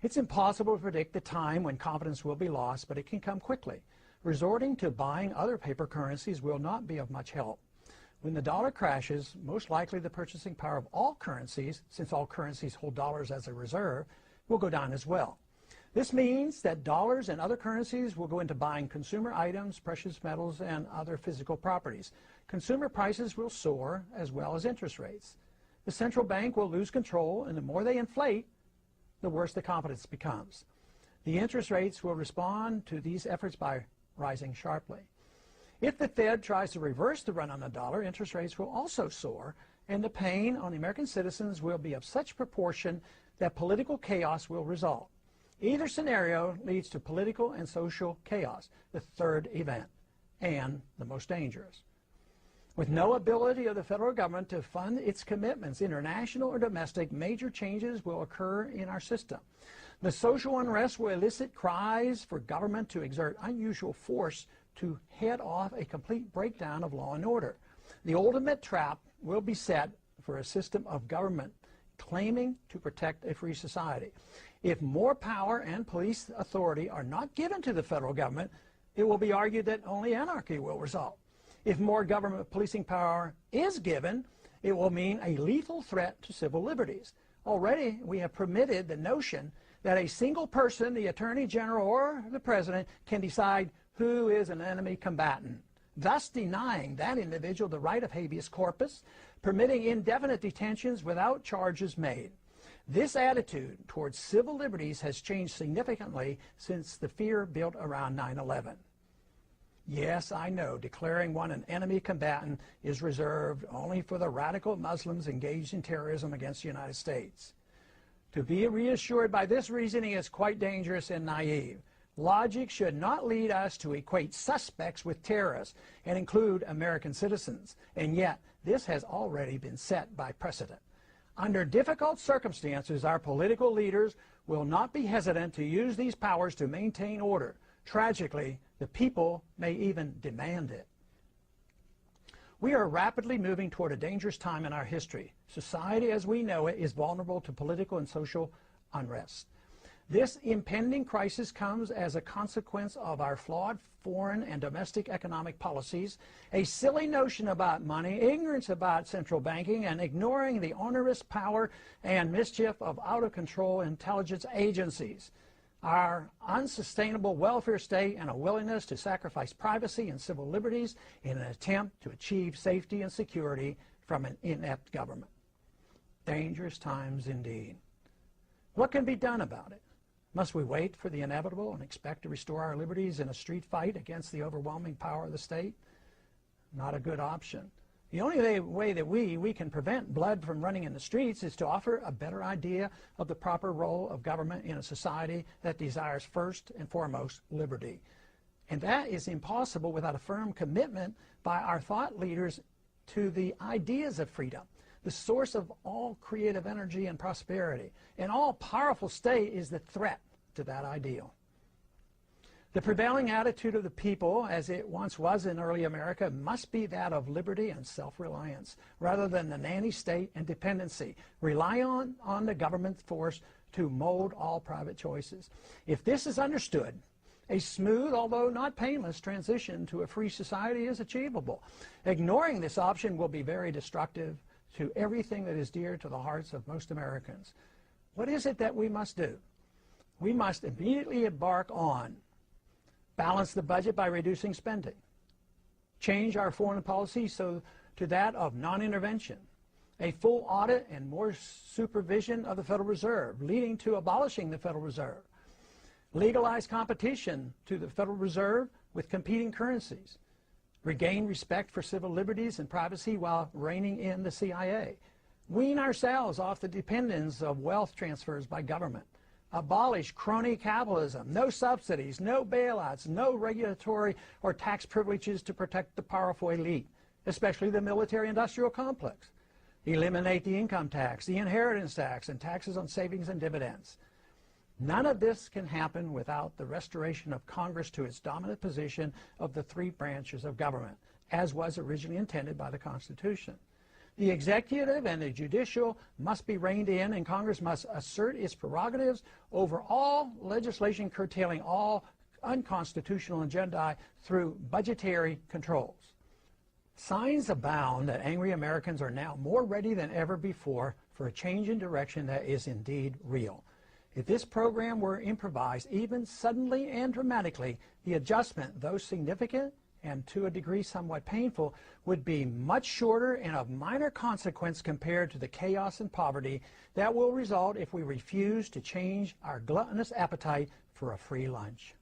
It's impossible to predict the time when confidence will be lost, but it can come quickly. Resorting to buying other paper currencies will not be of much help. When the dollar crashes, most likely the purchasing power of all currencies, since all currencies hold dollars as a reserve, will go down as well. This means that dollars and other currencies will go into buying consumer items, precious metals, and other physical properties. Consumer prices will soar, as well as interest rates. The central bank will lose control, and the more they inflate, the worse the confidence becomes. The interest rates will respond to these efforts by rising sharply. If the Fed tries to reverse the run on the dollar, interest rates will also soar, and the pain on the American citizens will be of such proportion that political chaos will result. Either scenario leads to political and social chaos, the third event, and the most dangerous. With no ability of the federal government to fund its commitments, international or domestic, major changes will occur in our system. The social unrest will elicit cries for government to exert unusual force to head off a complete breakdown of law and order. The ultimate trap will be set for a system of government claiming to protect a free society. If more power and police authority are not given to the federal government, it will be argued that only anarchy will result. If more government policing power is given, it will mean a lethal threat to civil liberties. Already, we have permitted the notion that a single person, the Attorney General or the President, can decide who is an enemy combatant, thus denying that individual the right of habeas corpus, permitting indefinite detentions without charges made. This attitude towards civil liberties has changed significantly since the fear built around 9/11. Yes, I know, declaring one an enemy combatant is reserved only for the radical Muslims engaged in terrorism against the United States. To be reassured by this reasoning is quite dangerous and naive. Logic should not lead us to equate suspects with terrorists and include American citizens, and yet this has already been set by precedent. Under difficult circumstances, our political leaders will not be hesitant to use these powers to maintain order. Tragically, the people may even demand it. We are rapidly moving toward a dangerous time in our history. Society as we know it is vulnerable to political and social unrest. This impending crisis comes as a consequence of our flawed foreign and domestic economic policies, a silly notion about money, ignorance about central banking, and ignoring the onerous power and mischief of out-of-control intelligence agencies. Our unsustainable welfare state and a willingness to sacrifice privacy and civil liberties in an attempt to achieve safety and security from an inept government. Dangerous times indeed. What can be done about it? Must we wait for the inevitable and expect to restore our liberties in a street fight against the overwhelming power of the state? Not a good option. The only way that we can prevent blood from running in the streets is to offer a better idea of the proper role of government in a society that desires first and foremost liberty. And that is impossible without a firm commitment by our thought leaders to the ideas of freedom, the source of all creative energy and prosperity. An all-powerful state is the threat to that ideal. The prevailing attitude of the people, as it once was in early America, must be that of liberty and self-reliance, rather than the nanny state and dependency. Rely on the government force to mold all private choices. If this is understood, a smooth, although not painless, transition to a free society is achievable. Ignoring this option will be very destructive to everything that is dear to the hearts of most Americans. What is it that we must do? We must immediately embark on balance the budget by reducing spending, change our foreign policy to that of non-intervention, a full audit and more supervision of the Federal Reserve, leading to abolishing the Federal Reserve, legalize competition to the Federal Reserve with competing currencies, regain respect for civil liberties and privacy while reining in the CIA, wean ourselves off the dependence of wealth transfers by government, abolish crony capitalism, no subsidies, no bailouts, no regulatory or tax privileges to protect the powerful elite, especially the military-industrial complex, eliminate the income tax, the inheritance tax, and taxes on savings and dividends. None of this can happen without the restoration of Congress to its dominant position of the three branches of government, as was originally intended by the Constitution. The executive and the judicial must be reined in, and Congress must assert its prerogatives over all legislation curtailing all unconstitutional agendae through budgetary controls. Signs abound that angry Americans are now more ready than ever before for a change in direction that is indeed real. If this program were improvised, even suddenly and dramatically, the adjustment, though significant and to a degree somewhat painful, would be much shorter and of minor consequence compared to the chaos and poverty that will result if we refuse to change our gluttonous appetite for a free lunch.